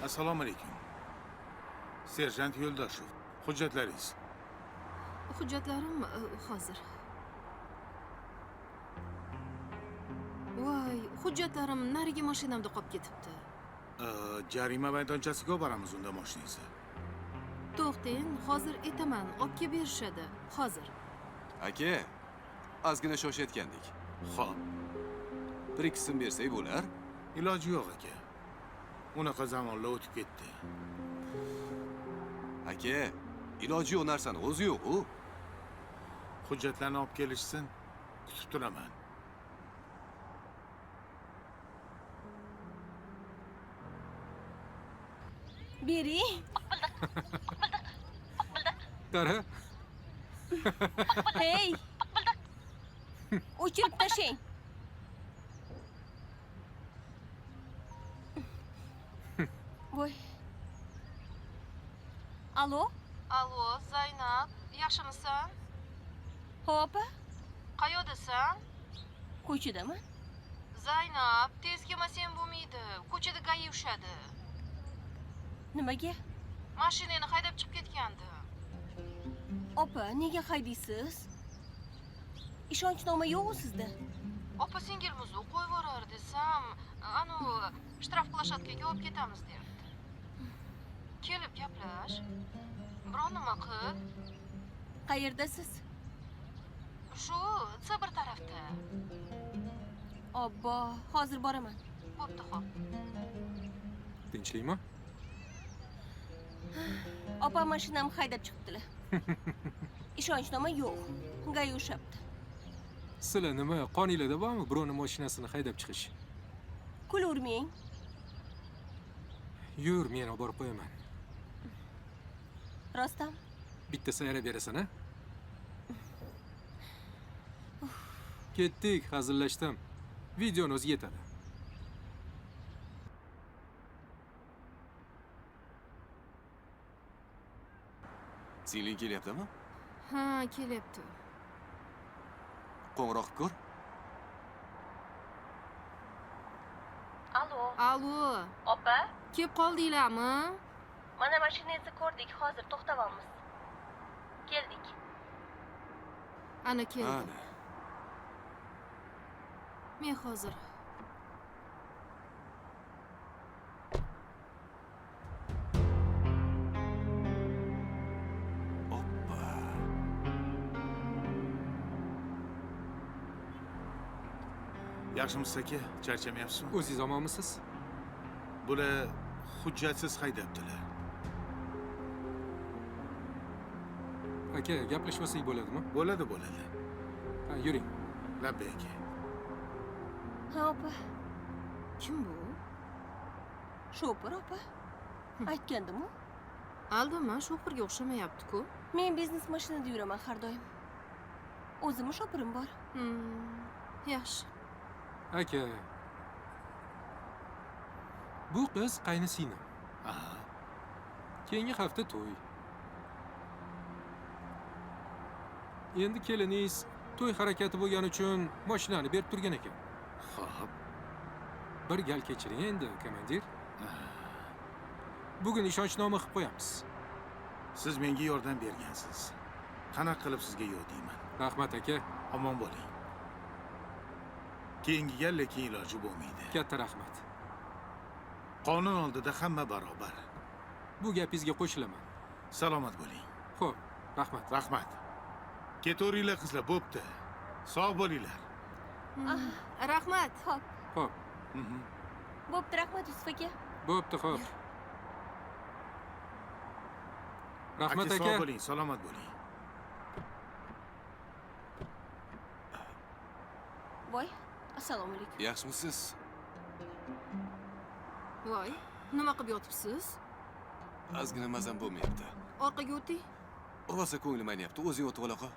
Assalomu alaykum. Serjant Yo'ldoshev. Hujjatlaringiz. Hujjatlarim hozir. Voy, hujjatlarim narigi mashinamda qolib ketibdi. Jarima maydonchasiga olib boramiz unda mashinangizni. To'xtang, hozir aytaman, olib kelib berishadi. Hozir. Aka, ozgina shoshayotgandik. Xo'p, Bir ikki so'm bersak bo'lar? iloji yo'q aka. Unaqa zamonlar o'tib ketdi. Aka, iloji yo'q narsani o'zi yo'q-ku. Hujjatlarni olib kelishsin, kutib turaman. Bering. Qara, Hey. O'chirib tashlang. Voy. Alo? Allo, Zaynab, yaxshimisan? Xo'p, Qayoqdasan? ko'chadaman. Zaynab, tez kelmasang bo'lmaydi. Ko'chada gayi ushadi. Nimaga? Mashinani haydab chiqib ketgandi. Opa, nega haydaysiz? Ishonchnoma yo'qmi sizda? Opa singilmizni qo'yib yuborar desam, anu shtraf plashadkaga olib ketamiz derdi. Kelib gaplash. Biron nima qil. Qayerdasiz? Shu Sibir tarafda. Obbo, hozir boraman. Bo'pti, xo'p. tinchlikmi? Opa mashinamni haydab chiqibdilar. Ishonchnoma yo'q. Gayi ushabdi. Sizlar nima qoninglarda bormi birovning mashinasini haydab chiqish? Kulurmang. Yur, men olib borib qo'yaman. Rostam, Bitta sayra berasan, ha? Ketdik, hazillashdim. Videoni o'zi yetadi. Singling kelyaptimi? Ha, kelyapti. Qo'ng'iroq qilib ko'r. Alo, Allo, opa. kelib qoldinglarmi? Mana mashinangizni ko'rdik, hozir to'xtayapmiz. Keldik. Ana keldi. Ana. Men hozir. Oppa. Yaxshimisiz aka? Charchamayapsizmi? O'zingiz omonmisiz? Bular hujjatsiz haydabdilar. Aka, gaplashmasak bo'ladimi? Bo'ladi, bo'ladi. Ha, yuring. Labbay aka. Ha, opa. Kim bu? Shopir opa. Aytgandim-ku. Aldama, shopirga o'xshamayapti-ku. Men biznes mashinada yuraman har doim. O'zimning shopirim bor. Yaxshi. Aka. Bu qiz qaynisinglim. Aha. Keyingi hafta to'y. Endi keliningiz to'y harakati bo'lgani uchun mashinani berib turgan ekan. Xo'p. Bir gal kechiring endi, komandir. Bugun ishonchnoma qilib qo'yamiz. Siz menga yordam bergansiz. Qanaqa qilib sizga yo'q deyman. Rahmat aka. Omon bo'ling. Keyingiga lekin iloji bo'lmaydi. Katta rahmat. Qonun oldida hamma barobar. Bu gapingizga qo'shilaman. Salomat bo'ling. Xo'p, rahmat. Rahmat. Ketaveringlar qizlar, bo'pti. Sog' bo'linglar. Rahmat. Xo'p, Xo'p, bo'pti, rahmat Yusuf aka. bo'pti, xo'p. Rahmat Aka, aka. sog' bo'ling, salomat bo'ling. Voy, assalomu alaykum. Yaxshimisiz? Voy, nima qilib yotibsiz? Ozgina mazam bo'lmayapti. Orqaga o'ting. Rosa ko'nglim aynayapti. O'zing o'tib ola qol.